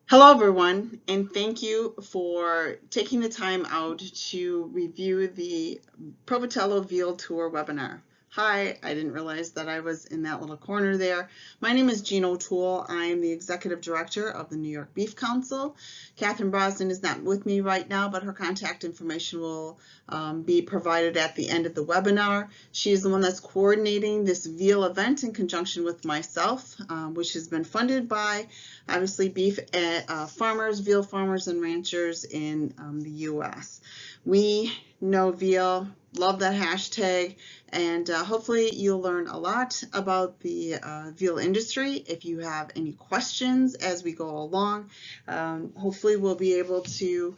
Hello, everyone, and thank you for taking the time out to review the Provitello Veal Tour Webinar. Hi, I didn't realize that I was in that little corner there. My name is Jean O'Toole. I am the Executive Director of the New York Beef Council. Catherine Brosnan is not with me right now, but her contact information will be provided at the end of the webinar. She is the one that's coordinating this veal event in conjunction with myself, which has been funded by obviously beef farmers, veal farmers and ranchers in the U.S. We know veal, love that hashtag, and hopefully you'll learn a lot about the veal industry. If you have any questions as we go along, hopefully we'll be able to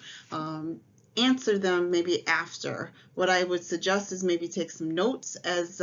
answer them maybe after. What I would suggest is maybe take some notes as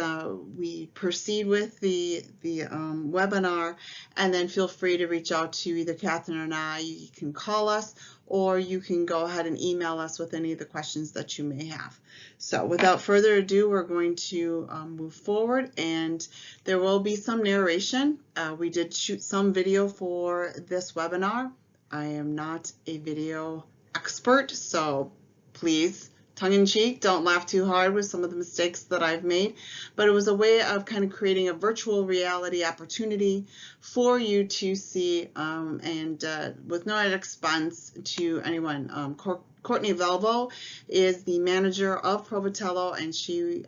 we proceed with the webinar, and then feel free to reach out to either Catherine or I. You can call us, or you can go ahead and email us with any of the questions that you may have. So without further ado, we're going to move forward, and there will be some narration. We did shoot some video for this webinar. I am not a video expert, so please, tongue-in-cheek, don't laugh too hard with some of the mistakes that I've made, but it was a way of kind of creating a virtual reality opportunity for you to see, and with no added expense to anyone. Courtney Velvo is the manager of Provitello, and she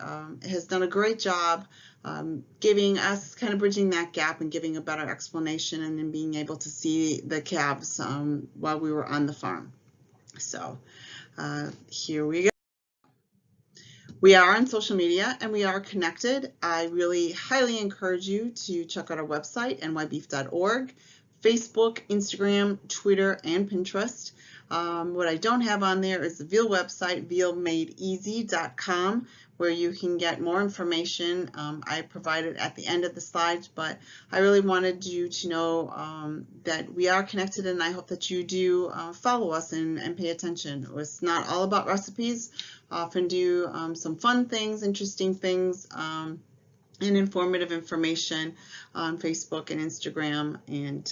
has done a great job giving us, kind of bridging that gap and giving a better explanation, and then being able to see the calves while we were on the farm. So here we go. We are on social media and we are connected. I really highly encourage you to check out our website, nybeef.org, Facebook, Instagram, Twitter, and Pinterest. What I don't have on there is the Veal website, vealmadeeasy.com, where you can get more information. I provide it at the end of the slides, but I really wanted you to know that we are connected, and I hope that you do follow us and pay attention. It's not all about recipes. Often do some fun things, interesting things, and informative information on Facebook and Instagram, and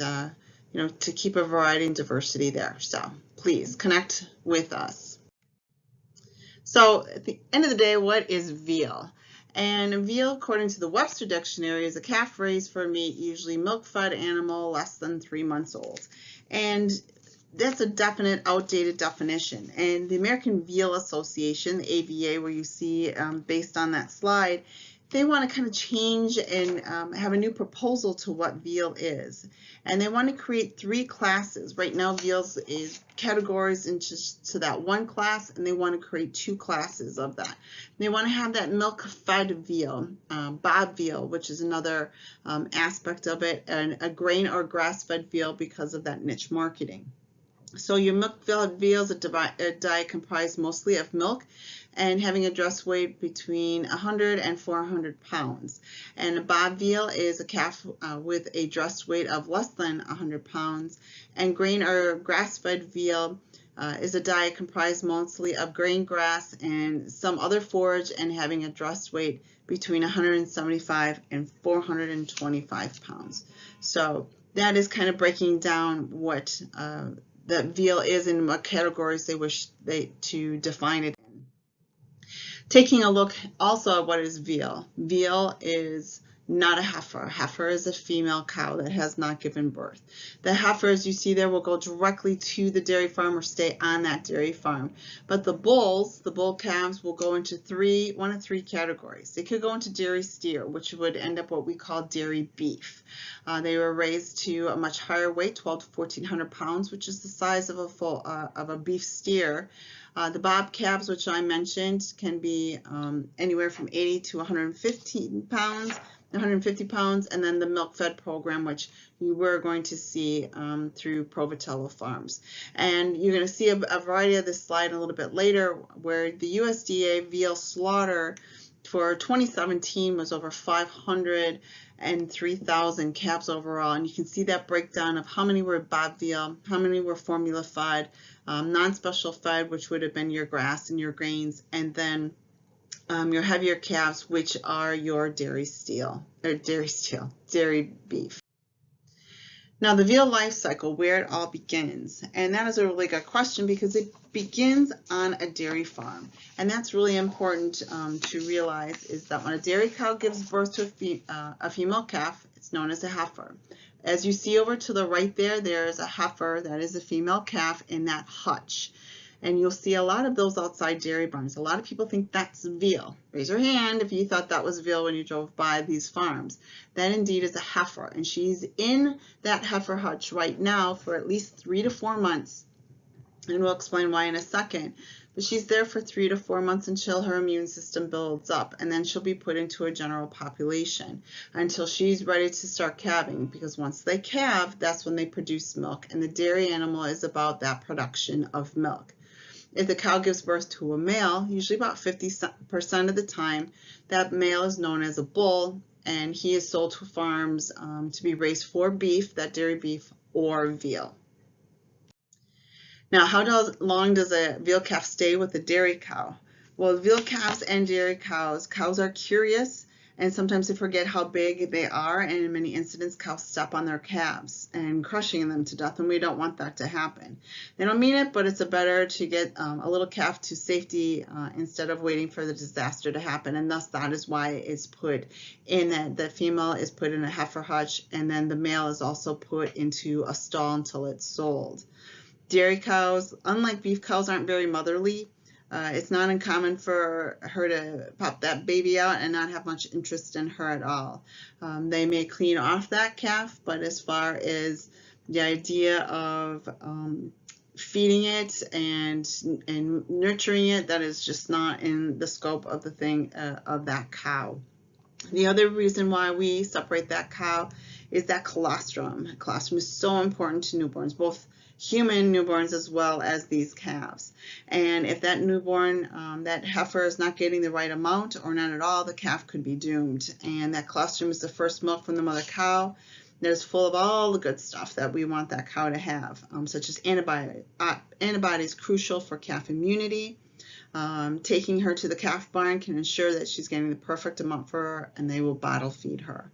you know, to keep a variety and diversity there. So please connect with us. So at the end of the day, what is veal? And veal, according to the Webster Dictionary, is a calf raised for meat, usually milk-fed animal less than 3 months old. And that's a definite outdated definition. And the American Veal Association, the AVA, where you see based on that slide, they want to kind of change and have a new proposal to what veal is. And they want to create 3 classes. Right now, veals is categorized into that one class, and they want to create 2 classes of that. They want to have that milk-fed veal, bob veal, which is another aspect of it, and a grain or grass-fed veal because of that niche marketing. So your milk-fed veal is a diet comprised mostly of milk and having a dress weight between 100 and 400 pounds. And a bob veal is a calf with a dress weight of less than 100 pounds. And grain or grass-fed veal is a diet comprised mostly of grain, grass, and some other forage, and having a dress weight between 175 and 425 pounds. So that is kind of breaking down what that veal is and what categories they wish to define it in. Taking a look also at what is veal. Veal is not a heifer. A heifer is a female cow that has not given birth. The heifer, as you see there, will go directly to the dairy farm or stay on that dairy farm. But the bulls, the bull calves, will go into one of three categories. They could go into dairy steer, which would end up what we call dairy beef. They were raised to a much higher weight, 12 to 1,400 pounds, which is the size of a beef steer. The bob calves, which I mentioned, can be anywhere from 80 to 150 pounds, and then the milk-fed program, which you were going to see through Provitello Farms. And you're going to see a variety of this slide a little bit later, where the USDA veal slaughter for 2017 was over 503,000 calves overall, and you can see that breakdown of how many were bob veal, how many were formula fed, non-special fed, which would have been your grass and your grains, and then your heavier calves, which are your dairy beef. Now, the veal life cycle, where it all begins, and that is a really good question because it begins on a dairy farm, and that's really important to realize is that when a dairy cow gives birth to a female calf, it's known as a heifer. As you see over to the right there, there's a heifer that is a female calf in that hutch. And you'll see a lot of those outside dairy barns. A lot of people think that's veal. Raise your hand if you thought that was veal when you drove by these farms. That indeed is a heifer, and she's in that heifer hutch right now for at least 3 to 4 months. And we'll explain why in a second. But she's there for 3 to 4 months until her immune system builds up, and then she'll be put into a general population until she's ready to start calving, because once they calve, that's when they produce milk, and the dairy animal is about that production of milk. If the cow gives birth to a male, usually about 50% of the time, that male is known as a bull, and he is sold to farms to be raised for beef, that dairy beef, or veal. Now, how long does a veal calf stay with a dairy cow? Well, veal calves and dairy cows are curious, and sometimes they forget how big they are, and in many incidents, cows step on their calves and crushing them to death, and we don't want that to happen. They don't mean it, but it's better to get a little calf to safety instead of waiting for the disaster to happen, and thus that is why it's put in that the female is put in a heifer hutch, and then the male is also put into a stall until it's sold. Dairy cows, unlike beef cows, aren't very motherly. It's not uncommon for her to pop that baby out and not have much interest in her at all. They may clean off that calf, but as far as the idea of feeding it and nurturing it, that is just not in the scope of the thing of that cow. The other reason why we separate that cow is that colostrum. Colostrum is so important to newborns, both human newborns as well as these calves. And if that newborn, that heifer is not getting the right amount or not at all, the calf could be doomed. And that colostrum is the first milk from the mother cow that is full of all the good stuff that we want that cow to have, such as antibodies crucial for calf immunity. Taking her to the calf barn can ensure that she's getting the perfect amount for her, and they will bottle feed her.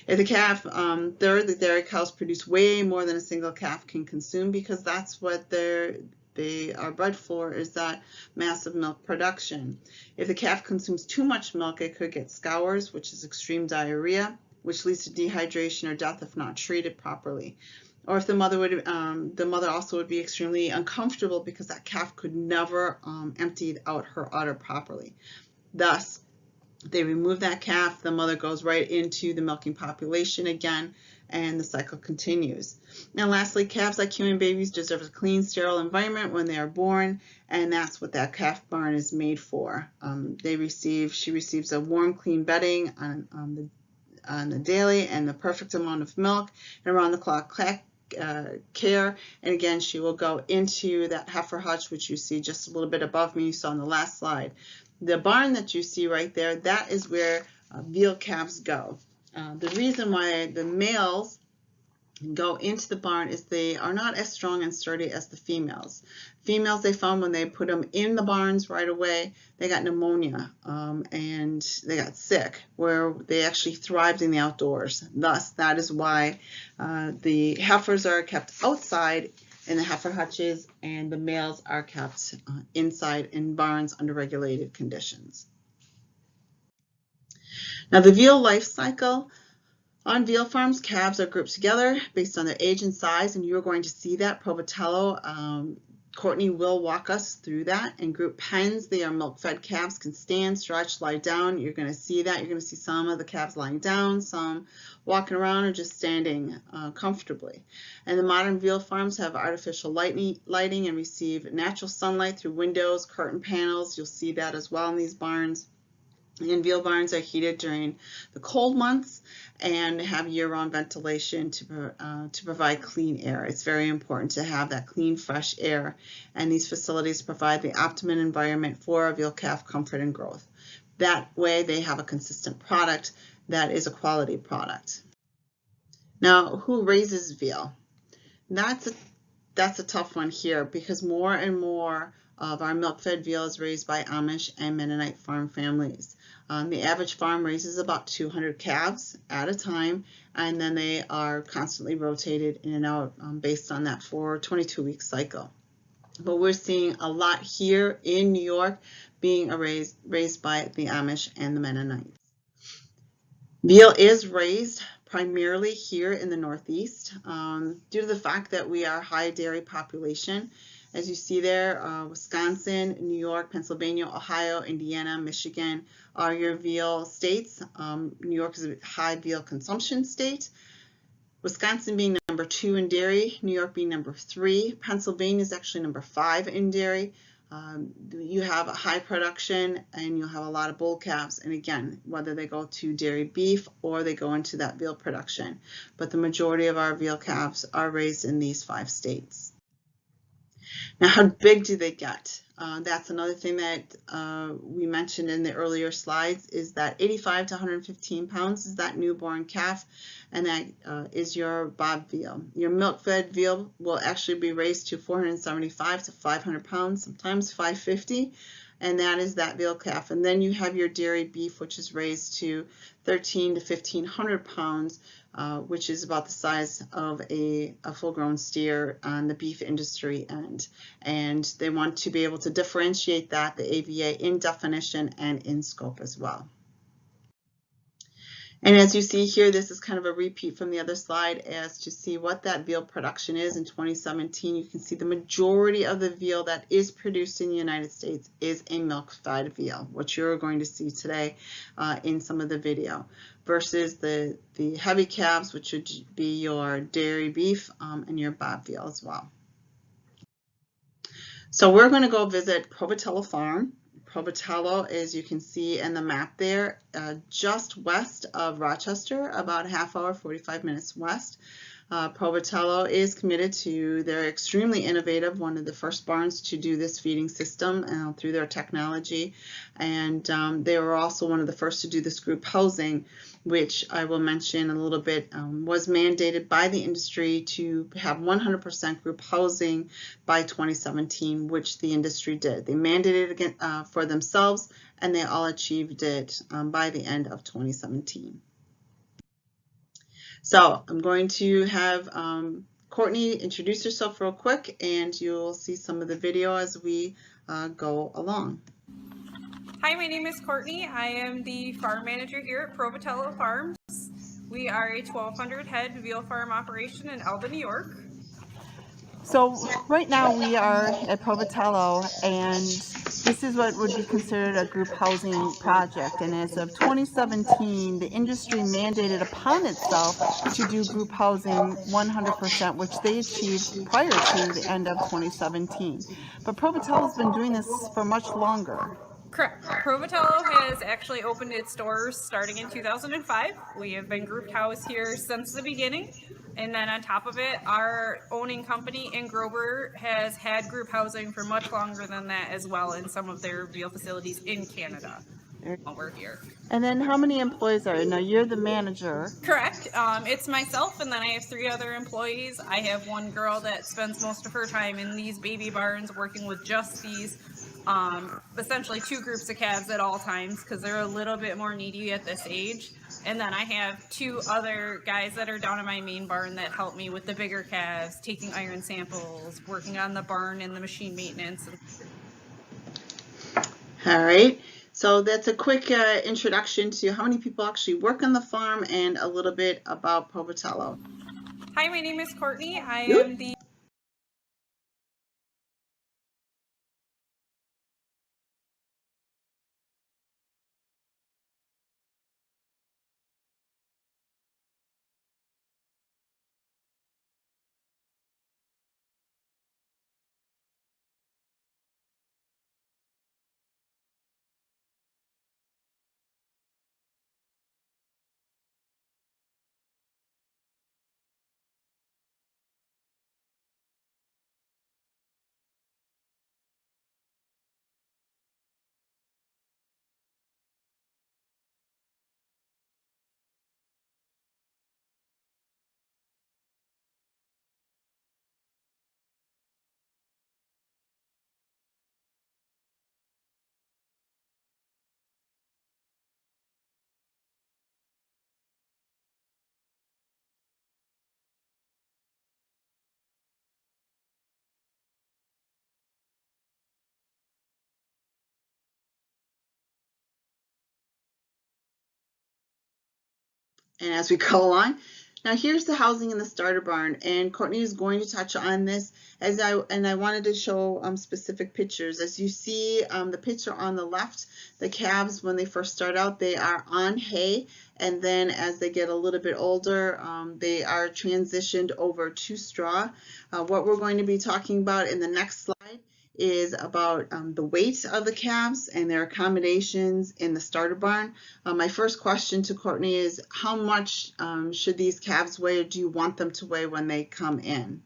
If the calf, the dairy cows produce way more than a single calf can consume, because that's what they are bred for, is that massive milk production. If the calf consumes too much milk, it could get scours, which is extreme diarrhea, which leads to dehydration or death if not treated properly. Or if the mother also would be extremely uncomfortable because that calf could never empty out her udder properly. Thus, they remove that calf, the mother goes right into the milking population again, and the cycle continues. Now lastly, calves, like human babies, deserve a clean, sterile environment when they are born, and that's what that calf barn is made for. She receives a warm, clean bedding on the daily and the perfect amount of milk and around-the-clock care, and again she will go into that heifer hutch, which you see just a little bit above me, you saw on the last slide. The barn that you see right there, that is where veal calves go. The reason why the males go into the barn is they are not as strong and sturdy as the females. Females, they found when they put them in the barns right away, they got pneumonia and they got sick, where they actually thrived in the outdoors. Thus, that is why the heifers are kept outside in the heifer hutches, and the males are kept inside in barns under regulated conditions. Now, the veal life cycle. On veal farms, calves are grouped together based on their age and size, and you're going to see that. Provitello, Courtney will walk us through that. In group pens, they are milk-fed calves, can stand, stretch, lie down. You're going to see that. You're going to see some of the calves lying down, some walking around, or just standing comfortably. And the modern veal farms have artificial lighting and receive natural sunlight through windows, curtain panels. You'll see that as well in these barns. And veal barns are heated during the cold months and have year-round ventilation to provide clean air. It's very important to have that clean, fresh air, and these facilities provide the optimum environment for a veal calf comfort and growth. That way they have a consistent product that is a quality product. Now, who raises veal? That's a tough one here, because more and more of our milk-fed veal is raised by Amish and Mennonite farm families. The average farm raises about 200 calves at a time, and then they are constantly rotated in and out based on that 22-week cycle. But we're seeing a lot here in New York being raised by the Amish and the Mennonites. Veal is raised primarily here in the Northeast due to the fact that we are a high dairy population. As you see there, Wisconsin, New York, Pennsylvania, Ohio, Indiana, Michigan are your veal states. New York is a high veal consumption state. Wisconsin being number 2 in dairy, New York being number 3. Pennsylvania is actually number 5 in dairy. You have a high production and you'll have a lot of bull calves, and again, whether they go to dairy beef or they go into that veal production. But the majority of our veal calves are raised in these 5 states. Now, how big do they get? That's another thing that we mentioned in the earlier slides, is that 85 to 115 pounds is that newborn calf, and that is your bob veal. Your milk-fed veal will actually be raised to 475 to 500 pounds, sometimes 550, and that is that veal calf. And then you have your dairy beef, which is raised to 13 to 1500 pounds, which is about the size of a full-grown steer on the beef industry end. And they want to be able to differentiate that, the AVA, in definition and in scope as well. And as you see here, this is kind of a repeat from the other slide as to see what that veal production is in 2017. You can see the majority of the veal that is produced in the United States is a milk-fed veal, which you're going to see today in some of the video, versus the heavy calves, which would be your dairy beef and your bob veal as well. So we're going to go visit Provitello Farm. Provitello, as you can see in the map there, just west of Rochester, about a half hour, 45 minutes west. Provitello is committed to, they're extremely innovative, one of the first barns to do this feeding system through their technology. And they were also one of the first to do this group housing, which I will mention a little bit, was mandated by the industry to have 100% group housing by 2017, which the industry did. They mandated it again, for themselves, and they all achieved it by the end of 2017. So I'm going to have Courtney introduce herself real quick, and you'll see some of the video as we go along. Hi, my name is Courtney. I am the farm manager here at Provitello Farms. We are a 1,200 head veal farm operation in Elba, New York. So right now we are at Provitello, and this is what would be considered a group housing project. And as of 2017, the industry mandated upon itself to do group housing 100%, which they achieved prior to the end of 2017. But Provitello's been doing this for much longer. Correct. Provitello has actually opened its doors starting in 2005. We have been group housed here since the beginning. And then on top of it, our owning company in Grover has had group housing for much longer than that as well in some of their veal facilities in Canada while we're here. And then how many employees are you? Now you're the manager. Correct. It's myself, and then I have 3 other employees. I have one girl that spends most of her time in these baby barns working with just these essentially 2 groups of calves at all times because they're a little bit more needy at this age. And then I have 2 other guys that are down in my main barn that help me with the bigger calves, taking iron samples, working on the barn and the machine maintenance. All right, so that's a quick introduction to how many people actually work on the farm and a little bit about Provitello. Hi, my name is Courtney. I am the and as we go along. Now here's the housing in the starter barn, and Courtney is going to touch on this I wanted to show specific pictures. As you see the picture on the left, the calves, when they first start out, they are on hay, and then as they get a little bit older, they are transitioned over to straw. What we're going to be talking about in the next slide is about the weight of the calves and their accommodations in the starter barn. My first question to Courtney is, how much should these calves weigh, or do you want them to weigh when they come in?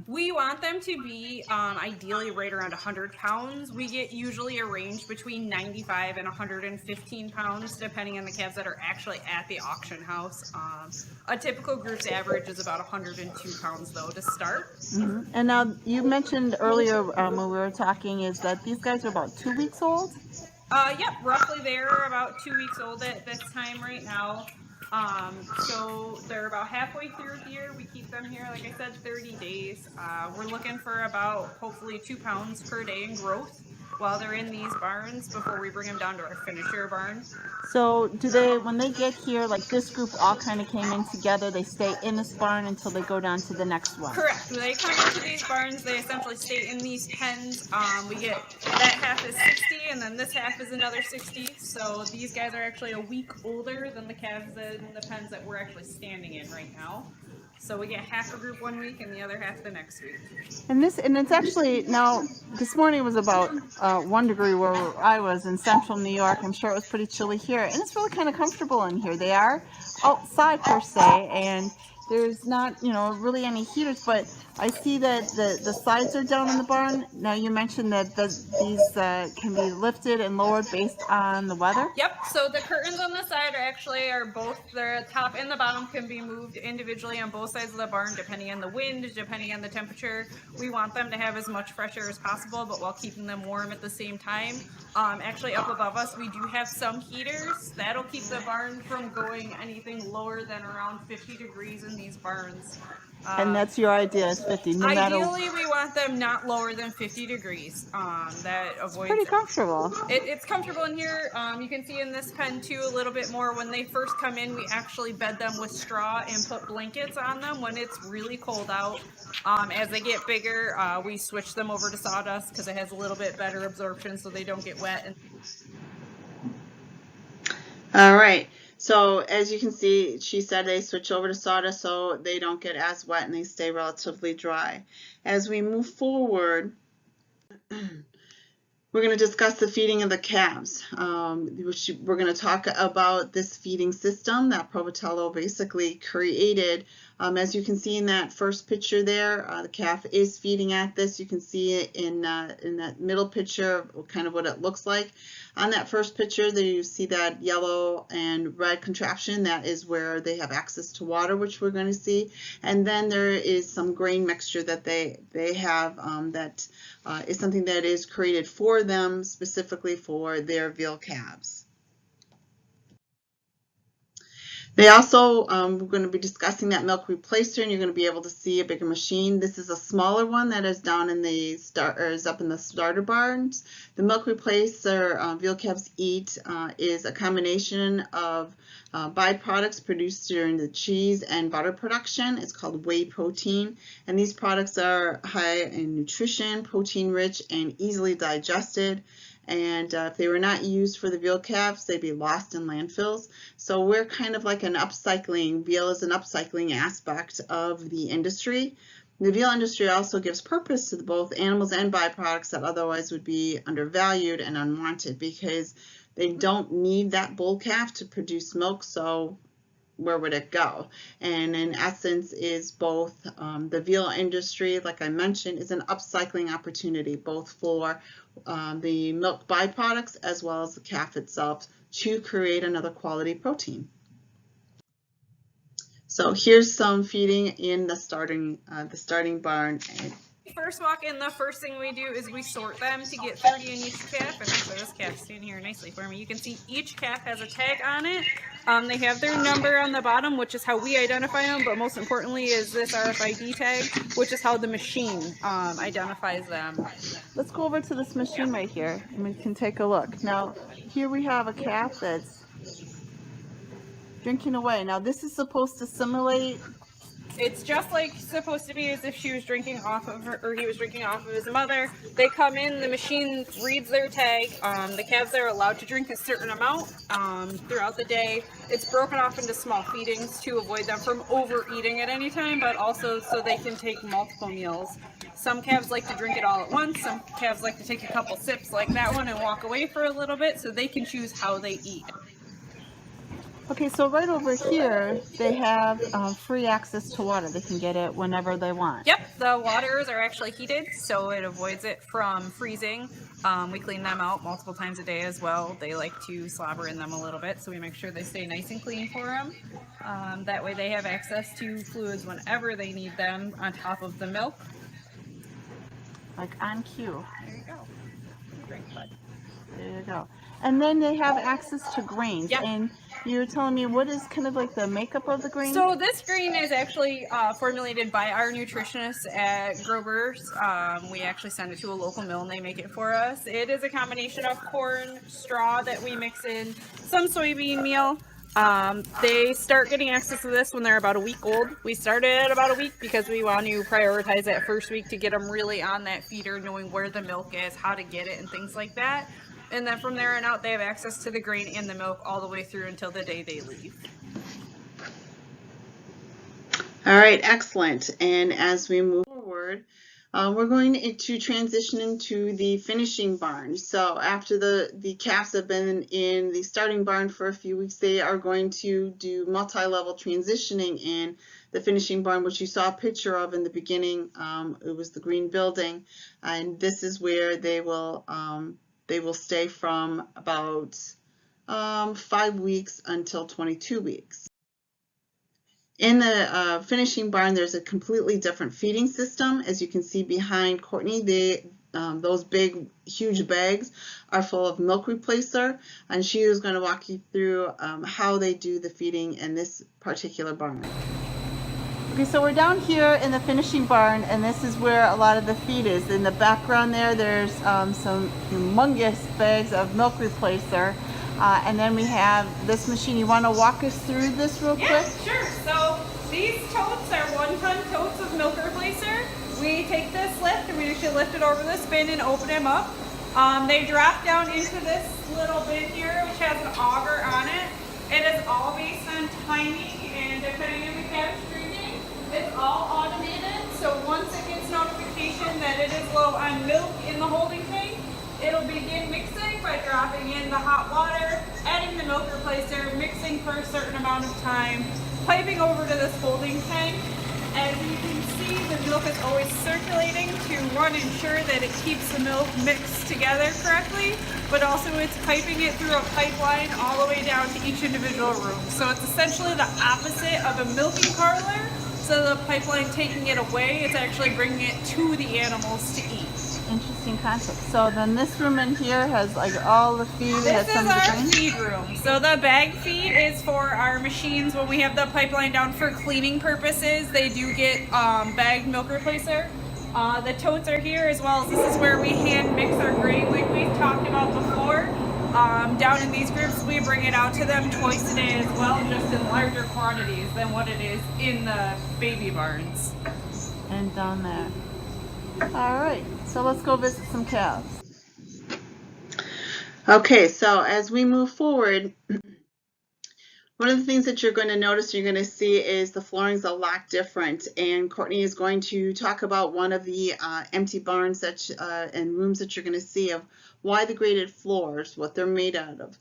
We want them to be ideally right around 100 pounds. We get usually a range between 95 and 115 pounds, depending on the calves that are actually at the auction house. A typical group's average is about 102 pounds, though, to start. Mm-hmm. And now you mentioned earlier when we were talking is that these guys are about 2 weeks old? Yep, roughly they're about 2 weeks old at this time right now. So they're about halfway through here. We keep them here, like I said, 30 days. We're looking for about hopefully 2 pounds per day in growth while they're in these barns before we bring them down to our finisher barn. So do they, when they get here, like this group all kind of came in together, they stay in this barn until they go down to the next one? Correct. When they come into these barns, they essentially stay in these pens. We get that half is 60 and then this half is another 60. So these guys are actually a week older than the calves in the pens that we're actually standing in right now. So we get half a group 1 week and the other half the next week. And it's actually, now this morning was about 1 degree where I was in central New York. I'm sure it was pretty chilly here, and it's really kind of comfortable in here. They are outside per se, and there's not, really any heaters, but I see that the sides are down in the barn. Now you mentioned that these can be lifted and lowered based on the weather? Yep, so the curtains on the side are both, the top and the bottom can be moved individually on both sides of the barn depending on the wind, depending on the temperature. We want them to have as much fresh air as possible, but while keeping them warm at the same time. Actually up above us we do have some heaters. That'll keep the barn from going anything lower than around 50 degrees in these barns. And that's your idea, is 50. Ideally, we want them not lower than 50 degrees. That avoids. Pretty comfortable. It's comfortable in here. You can see in this pen too a little bit more. When they first come in, we actually bed them with straw and put blankets on them when it's really cold out. As they get bigger, we switch them over to sawdust because it has a little bit better absorption, so they don't get wet. All right. So as you can see, she said they switch over to sawdust so they don't get as wet and they stay relatively dry. As we move forward, we're going to discuss the feeding of the calves. We're going to talk about this feeding system that Provitello basically created. As you can see in that first picture there, the calf is feeding at this. You can see it in that middle picture, kind of what it looks like. On that first picture, there you see that yellow and red contraption. That is where they have access to water, which we're going to see. And then there is some grain mixture that they have that is something that is created for them, specifically for their veal calves. They also, we're going to be discussing that milk replacer, and you're going to be able to see a bigger machine. This is a smaller one that is down in the is up in the starter barns. The milk replacer veal calves eat is a combination of byproducts produced during the cheese and butter production. It's called whey protein, and these products are high in nutrition, protein rich, and easily digested. And if they were not used for the veal calves, they'd be lost in landfills. So we're kind of like an upcycling, veal is an upcycling aspect of the industry. The veal industry also gives purpose to both animals and byproducts that otherwise would be undervalued and unwanted because they don't need that bull calf to produce milk, so where would it go? And in essence is both the veal industry, like I mentioned, is an upcycling opportunity both for the milk byproducts as well as the calf itself to create another quality protein. So here's some feeding in the starting barn. First walk in, the first thing we do is we sort them to get 30 in each calf. And so this calf's standing here nicely for me. You can see each calf has a tag on it. They have their number on the bottom, which is how we identify them, but most importantly is this RFID tag, which is how the machine identifies them. Let's go over to this machine right here and we can take a look. Now here we have a calf that's drinking away. Now this is supposed to simulate. It's just like supposed to be as if she was drinking off of her, or he was drinking off of his mother. They come in, the machine reads their tag. The calves are allowed to drink a certain amount throughout the day. It's broken off into small feedings to avoid them from overeating at any time, but also so they can take multiple meals. Some calves like to drink it all at once. Some calves like to take a couple sips like that one and walk away for a little bit, so they can choose how they eat. Okay, so right over here, they have free access to water. They can get it whenever they want. Yep, the waters are actually heated, so it avoids it from freezing. We clean them out multiple times a day as well. They like to slobber in them a little bit, so we make sure they stay nice and clean for them. That way they have access to fluids whenever they need them on top of the milk. Like on cue. There you go. Drink, bud. There you go. And then they have access to grains. Yep. And you were telling me what is kind of like the makeup of the grain? So this grain is actually formulated by our nutritionists at Grover's. We actually send it to a local mill and they make it for us. It is a combination of corn, straw that we mix in, some soybean meal. They start getting access to this when they're about a week old. We started at about a week because we want to prioritize that first week to get them really on that feeder, knowing where the milk is, how to get it, and things like that. And then from there on out, they have access to the grain and the milk all the way through until the day they leave. All right, excellent. And as we move forward, we're going to transition into the finishing barn. So after the calves have been in the starting barn for a few weeks, they are going to do multi-level transitioning in the finishing barn, which you saw a picture of in the beginning. It was the green building, and this is where they will stay from about 5 weeks until 22 weeks. In the finishing barn, there's a completely different feeding system. As you can see behind Courtney, those big, huge bags are full of milk replacer, and she is going to walk you through how they do the feeding in this particular barn. Okay, so we're down here in the finishing barn, and this is where a lot of the feed is. In the background there's some humongous bags of milk replacer, and then we have this machine. You want to walk us through this real quick? Yeah, sure. So these totes are 1-ton totes of milk replacer. We take this lift and we actually lift it over this bin and open them up. They drop down into this little bin here, which has an auger on it. It is all based on timing and depending on the calf's drinking. It's all automated, so once it gets notification that it is low on milk in the holding tank, it'll begin mixing by dropping in the hot water, adding the milk replacer, mixing for a certain amount of time, piping over to this holding tank. As you can see, the milk is always circulating to one, ensure that it keeps the milk mixed together correctly, but also it's piping it through a pipeline all the way down to each individual room. So it's essentially the opposite of a milking parlor. So the pipeline taking it away, it's actually bringing it to the animals to eat. Interesting concept. So then this room in here has like all the feed. This is our feed room. So the bag feed is for our machines. When we have the pipeline down for cleaning purposes, they do get bagged milk replacer. The totes are here, as well as this is where we hand mix our grain like we've talked about before. Down in these groups, we bring it out to them twice a day as well, just in larger quantities than what it is in the baby barns. And down there. All right, so let's go visit some calves. Okay, so as we move forward, one of the things that you're going to notice, you're going to see is the flooring's a lot different, and Courtney is going to talk about one of the empty barns that and rooms that you're going to see of why the graded floors, what they're made out of,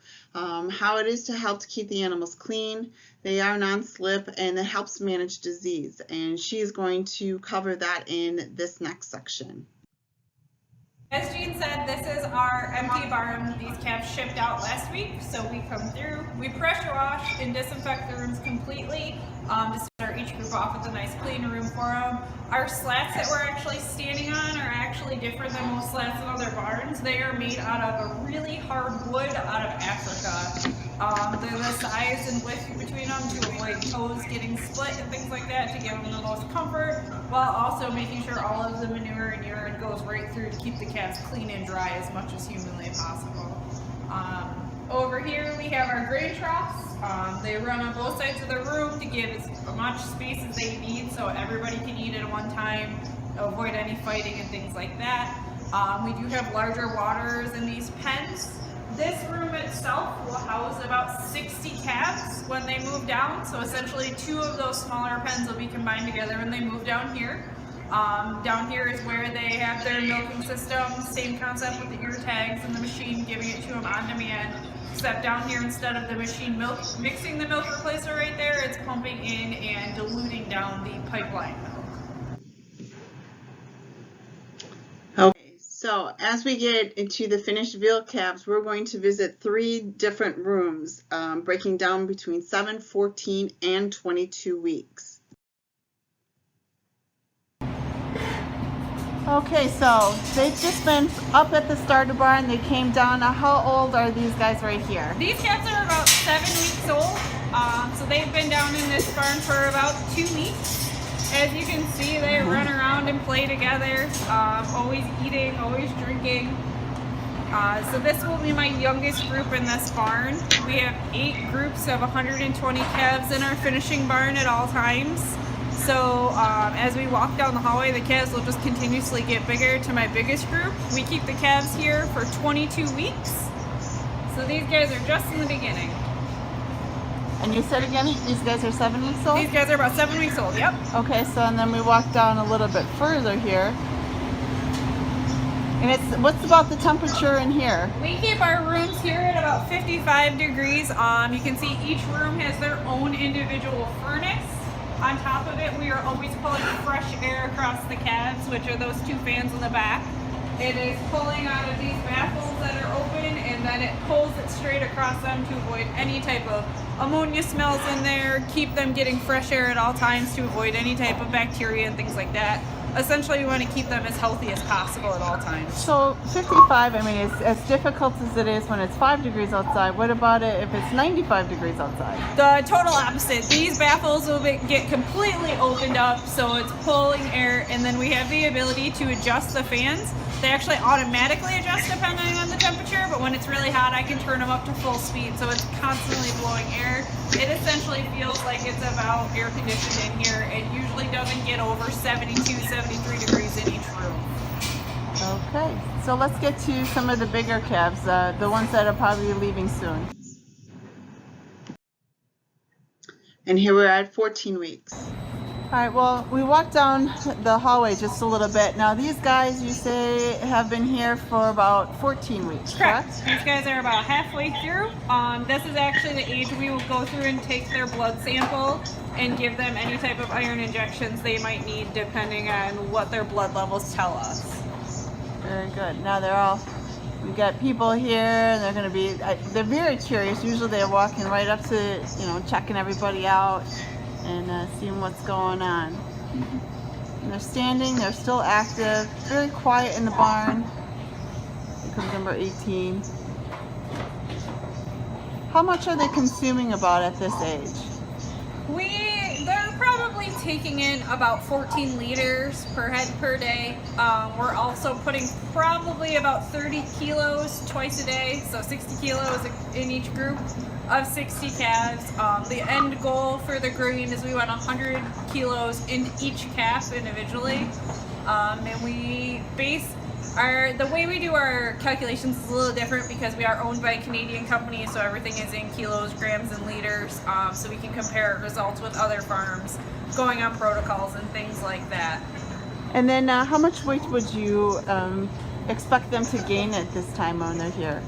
how it is to help to keep the animals clean. They are non-slip, and it helps manage disease, and she is going to cover that in this next section. As Jean said, this is our empty barn. These calves shipped out last week, so we come through, we pressure wash and disinfect the rooms completely to start each group off with a nice clean room for them. Our slats that we're actually standing on are actually different than most slats in other barns. They are made out of a really hard wood out of Africa. They're the size and width between them to avoid toes getting split and things like that, to give them the most comfort, while also making sure all of the manure and urine goes right through to keep the calves clean and dry as much as humanly possible. Over here we have our grain troughs. They run on both sides of the room to give as much space as they need so everybody can eat at one time, avoid any fighting and things like that. We do have larger waters in these pens. This room itself will house about 60 calves when they move down. So essentially 2 of those smaller pens will be combined together when they move down here. Down here is where they have their milking system, same concept with the ear tags and the machine giving it to them on demand. Except down here, instead of the machine mixing the milk replacer right there, it's pumping in and diluting down the pipeline milk. Okay, so as we get into the finished veal calves, we're going to visit 3 different rooms, breaking down between 7, 14, and 22 weeks. Okay, so they've just been up at the starter barn. They came down. Now, how old are these guys right here? These calves are about 7 weeks old. So they've been down in this barn for about 2 weeks. As you can see, they run around and play together, always eating, always drinking. So this will be my youngest group in this barn. We have 8 groups of 120 calves in our finishing barn at all times. So as we walk down the hallway, the calves will just continuously get bigger to my biggest group. We keep the calves here for 22 weeks. So these guys are just in the beginning. And you said again, these guys are 7 weeks old? These guys are about 7 weeks old, yep. Okay, so and then we walk down a little bit further here. And what's about the temperature in here? We keep our rooms here at about 55 degrees. You can see each room has their own individual furnace. On top of it, we are always pulling fresh air across the calves, which are those 2 fans in the back. It is pulling out of these baffles that are open, and then it pulls it straight across them to avoid any type of ammonia smells in there, keep them getting fresh air at all times to avoid any type of bacteria and things like that. Essentially, we want to keep them as healthy as possible at all times. So 55, I mean, it's as difficult as it is when it's 5 degrees outside. What about it if it's 95 degrees outside? The total opposite. These baffles will get completely opened up, so it's pulling air, and then we have the ability to adjust the fans. They actually automatically adjust depending on the temperature, but when it's really hot, I can turn them up to full speed, so it's constantly blowing air. It essentially feels like it's about air conditioned in here. It usually doesn't get over 72, 73 degrees in each room. Okay, so let's get to some of the bigger calves, the ones that are probably leaving soon. And here we're at 14 weeks. All right, well, we walked down the hallway just a little bit. Now, these guys, you say, have been here for about 14 weeks, correct? These guys are about halfway through. This is actually the age we will go through and take their blood sample and give them any type of iron injections they might need depending on what their blood levels tell us. Very good. Now we've got people here, and they're going to be, they're very curious. Usually they're walking right up to, checking everybody out and seeing what's going on. And they're standing, they're still active, very quiet in the barn. Here comes number 18. How much are they consuming about at this age? They're probably taking in about 14 liters per head per day. We're also putting probably about 30 kilos twice a day, so 60 kilos in each group of 60 calves. The end goal for the grain is we want 100 kilos in each calf individually. And we base the way we do our calculations is a little different because we are owned by a Canadian company, so everything is in kilos, grams, and liters, so we can compare our results with other farms going on protocols and things like that. And then how much weight would you expect them to gain at this time when they're here?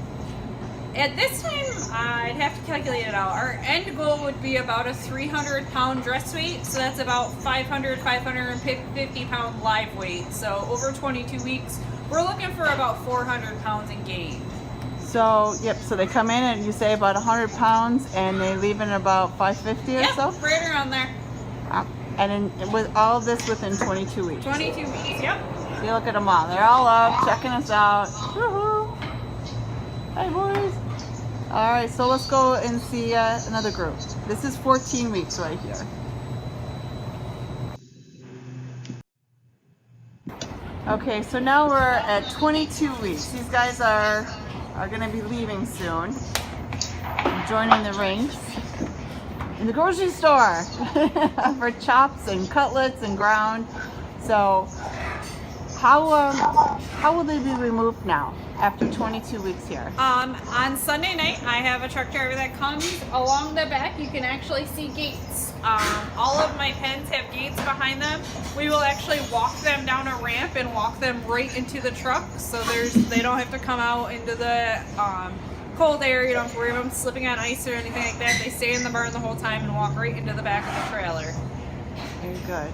At this time, I'd have to calculate it out. Our end goal would be about a 300-pound dress weight, so that's about 550 pound live weight. So over 22 weeks, we're looking for about 400 pounds in gain. So, yep, so they come in and you say about 100 pounds and they leave in about 550 or so? Yep, right around there. And with all of this within 22 weeks? 22 weeks, yep. You look at them all. They're all up, checking us out. Woohoo! Hi, boys. All right, so let's go and see another group. This is 14 weeks right here. Okay, so now we're at 22 weeks. These guys are going to be leaving soon. joining the ranks in the grocery store for chops and cutlets and ground. So how will they be removed now after 22 weeks here? On Sunday night, I have a truck driver that comes. Along the back, you can actually see gates. All of my pens have gates behind them. We will actually walk them down a ramp and walk them right into the truck, so they don't have to come out into the cold air. You don't have to worry about them slipping on ice or anything like that. They stay in the barn the whole time and walk right into the back of the trailer. Very good.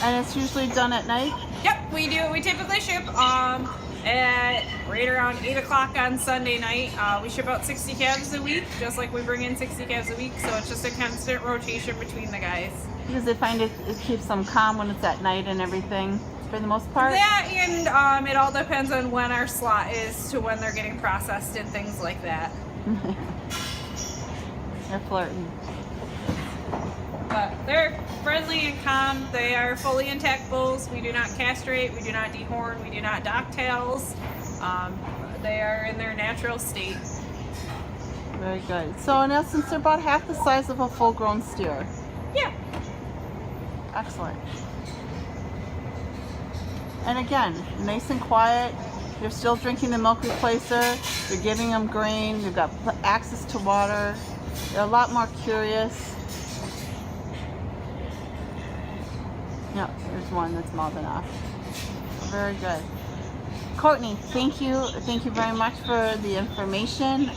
And it's usually done at night? Yep, we do. We typically ship at right around 8 o'clock on Sunday night. We ship out 60 calves a week, just like we bring in 60 calves a week, so it's just a constant rotation between the guys. Because they find it keeps them calm when it's at night and everything, for the most part? That, and it all depends on when our slot is to when they're getting processed and things like that. They're flirting. But they're friendly and calm. They are fully intact bulls. We do not castrate, we do not dehorn, we do not dock tails. They are in their natural state. Very good. So in essence, they're about half the size of a full-grown steer. Yeah. Excellent. And again, nice and quiet. You're still drinking the milk replacer. You're giving them grain. You've got access to water. They're a lot more curious. No, there's one that's mobbing off. Very good. Courtney, thank you very much for the information.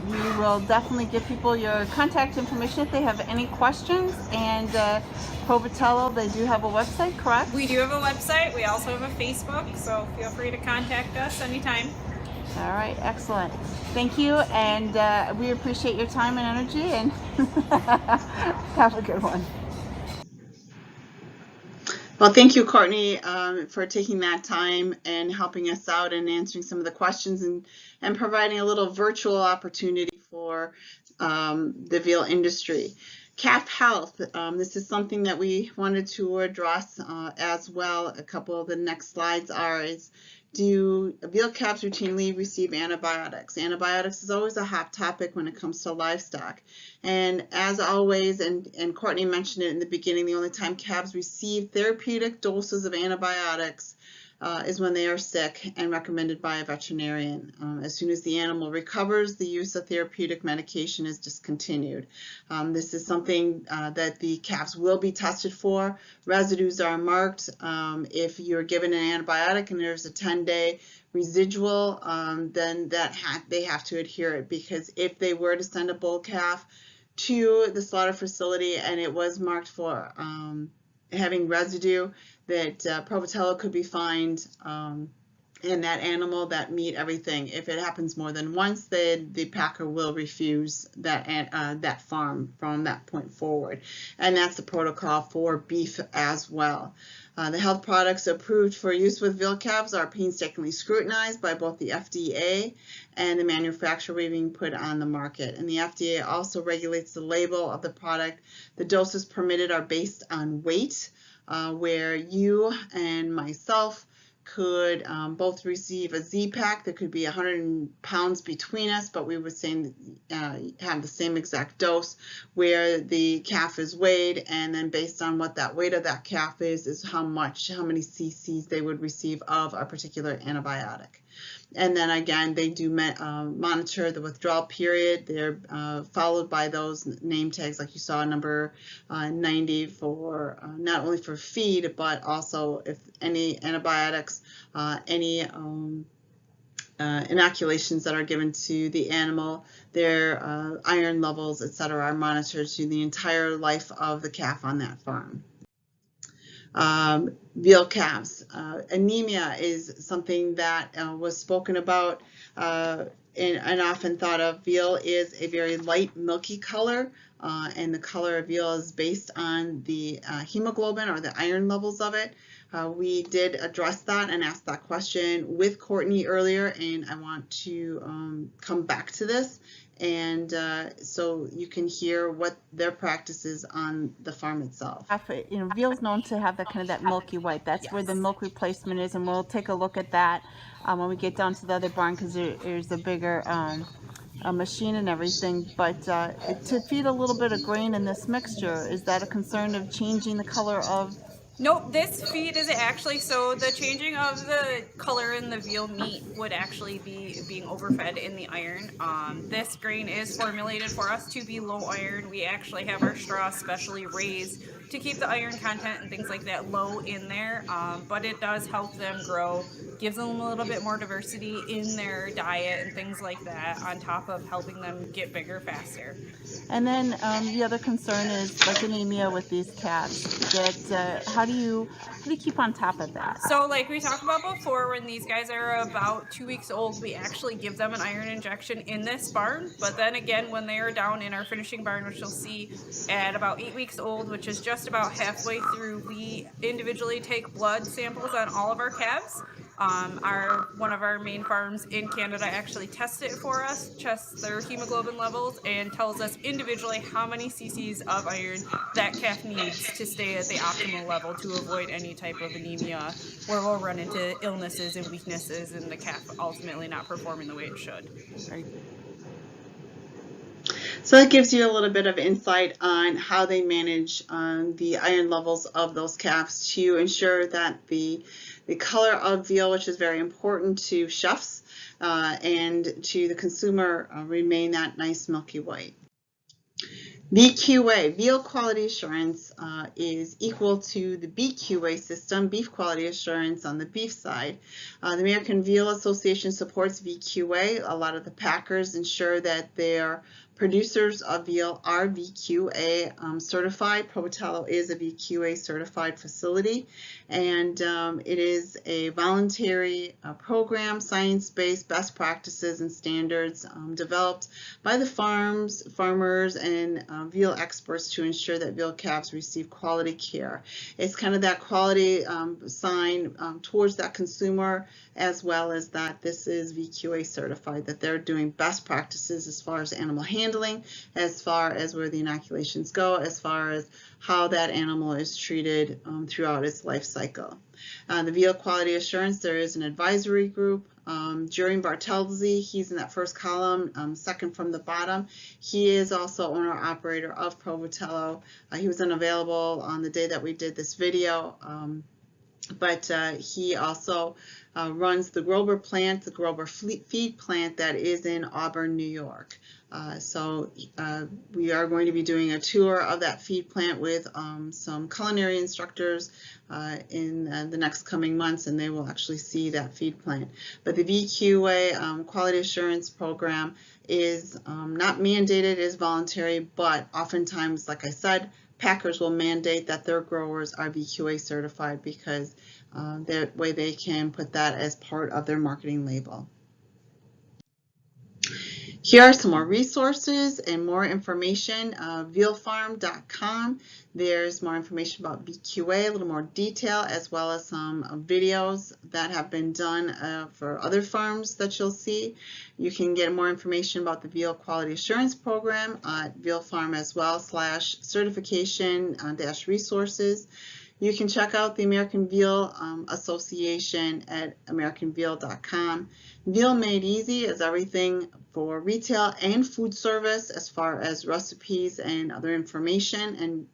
We will definitely give people your contact information if they have any questions. And Provitello, they do have a website, correct? We do have a website. We also have a Facebook, so feel free to contact us anytime. All right, excellent. Thank you, and we appreciate your time and energy, and have a good one. Well, thank you, Courtney, for taking that time and helping us out and answering some of the questions and providing a little virtual opportunity for the veal industry. Calf health, this is something that we wanted to address as well. A couple of the next slides is, do veal calves routinely receive antibiotics? Antibiotics is always a hot topic when it comes to livestock. And as always, and Courtney mentioned it in the beginning, the only time calves receive therapeutic doses of antibiotics is when they are sick and recommended by a veterinarian. As soon as the animal recovers, the use of therapeutic medication is discontinued. This is something that the calves will be tested for. Residues are marked. If you're given an antibiotic and there's a 10-day residual, then they have to adhere it, because if they were to send a bull calf to the slaughter facility and it was marked for having residue, that Provitello could be fined, and that animal, that meat, everything. If it happens more than once, then the packer will refuse that farm from that point forward. And that's the protocol for beef as well. The health products approved for use with veal calves are painstakingly scrutinized by both the FDA and the manufacturer being put on the market. And the FDA also regulates the label of the product. The doses permitted are based on weight, where you and myself could both receive a Z-pack. There could be 100 pounds between us, but we would have the same exact dose, where the calf is weighed, and then based on what that weight of that calf is how many cc's they would receive of a particular antibiotic. And then again, they do monitor the withdrawal period. They're followed by those name tags, like you saw, number 90 for not only for feed, but also if any antibiotics, any inoculations that are given to the animal, their iron levels, etc., are monitored through the entire life of the calf on that farm. Veal calves. Anemia is something that was spoken about and often thought of. Veal is a very light milky color, and the color of veal is based on the hemoglobin, or the iron levels of it. We did address that and ask that question with Courtney earlier, and I want to come back to this and so you can hear what their practice is on the farm itself. You know, veal's known to have that kind of that milky white. That's where the milk replacement is, and we'll take a look at that when we get down to the other barn, because there's a bigger a machine and everything. But to feed a little bit of grain in this mixture, is that a concern of changing the color of? Nope, this feed is actually, so the changing of the color in the veal meat would actually be being overfed in the iron. This grain is formulated for us to be low iron. We actually have our straw specially raised to keep the iron content and things like that low in there, but it does help them grow, gives them a little bit more diversity in their diet and things like that, on top of helping them get bigger faster. And then the other concern is like anemia with these calves. That how do you keep on top of that? So like we talked about before, when these guys are about 2 weeks old, we actually give them an iron injection in this barn. But then again, when they are down in our finishing barn, which you'll see at about 8 weeks old, which is just about halfway through, we individually take blood samples on all of our calves. One of our main farms in Canada actually tests it for us, tests their hemoglobin levels, and tells us individually how many cc's of iron that calf needs to stay at the optimal level to avoid any type of anemia, where we'll run into illnesses and weaknesses and the calf ultimately not performing the way it should. Right. So that gives you a little bit of insight on how they manage the iron levels of those calves to ensure that the color of veal, which is very important to chefs and to the consumer, remain that nice milky white. VQA, Veal Quality Assurance, is equal to the BQA system, Beef Quality Assurance on the beef side. The American Veal Association supports VQA. A lot of the packers ensure that their producers of veal are VQA certified. Provitello is a VQA certified facility, and it is a voluntary program, science-based best practices and standards developed by the farmers and veal experts to ensure that veal calves receive quality care. It's kind of that quality sign towards that consumer, as well as that this is VQA certified, that they're doing best practices as far as animal handling, as far as where the inoculations go, as far as how that animal is treated throughout its life cycle. The Veal Quality Assurance, there is an advisory group. Jerry Bartelzi, he's in that first column, second from the bottom. He is also owner-operator of Provitello. He was unavailable on the day that we did this video, but he also runs the Grober plant, the Grober feed plant that is in Auburn, New York. So we are going to be doing a tour of that feed plant with some culinary instructors in the next coming months, and they will actually see that feed plant. But the VQA quality assurance program is not mandated, it is voluntary, but oftentimes, like I said, packers will mandate that their growers are VQA certified because that way they can put that as part of their marketing label. Here are some more resources and more information. Vealfarm.com. There's more information about VQA, a little more detail, as well as some videos that have been done for other farms that you'll see. You can get more information about the Veal Quality Assurance Program at Veal Farm as well, /certification-resources. You can check out the American Veal Association at americanveal.com. Veal Made Easy is everything for retail and food service as far as recipes and other information and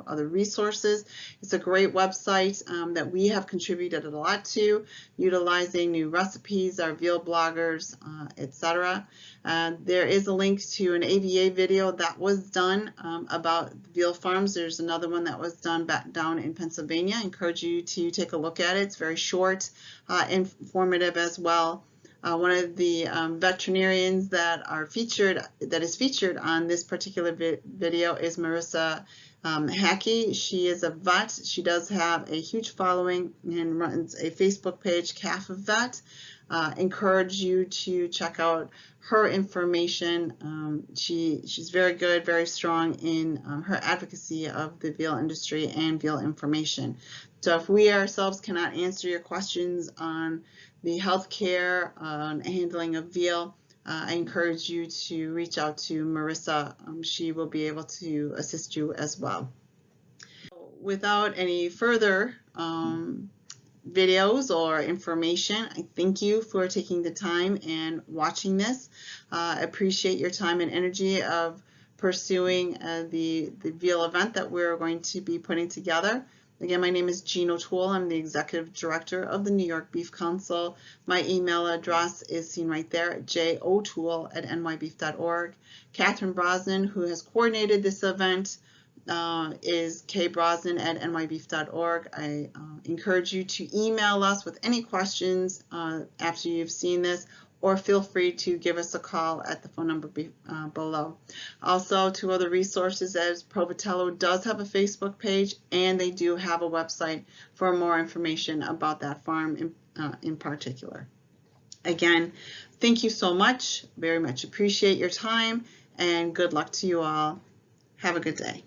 other resources. It's a great website that we have contributed a lot to, utilizing new recipes, our veal bloggers, etc. There is a link to an AVA video that was done about veal farms. There's another one that was done back down in Pennsylvania. I encourage you to take a look at it. It's very short, informative as well. One of the veterinarians that is featured on this particular video is Marissa Hackey. She is a vet. She does have a huge following and runs a Facebook page, Calf of Vet. Encourage you to check out her information. She's very good, very strong in her advocacy of the veal industry and veal information. So if we ourselves cannot answer your questions on the healthcare handling of veal, I encourage you to reach out to Marissa. She will be able to assist you as well. Without any further videos or information, I thank you for taking the time and watching this. I appreciate your time and energy of pursuing the Veal event that we're going to be putting together. Again, my name is Jean O'Toole. I'm the Executive Director of the New York Beef Council. My email address is seen right there, jotoole@nybeef.org. Catherine Brosnan, who has coordinated this event, is kbrosnan@nybeef.org. I encourage you to email us with any questions after you've seen this, or feel free to give us a call at the phone number below. Also, two other resources, as Provitello does have a Facebook page, and they do have a website for more information about that farm in particular. Again, thank you so much. Very much appreciate your time, and good luck to you all. Have a good day.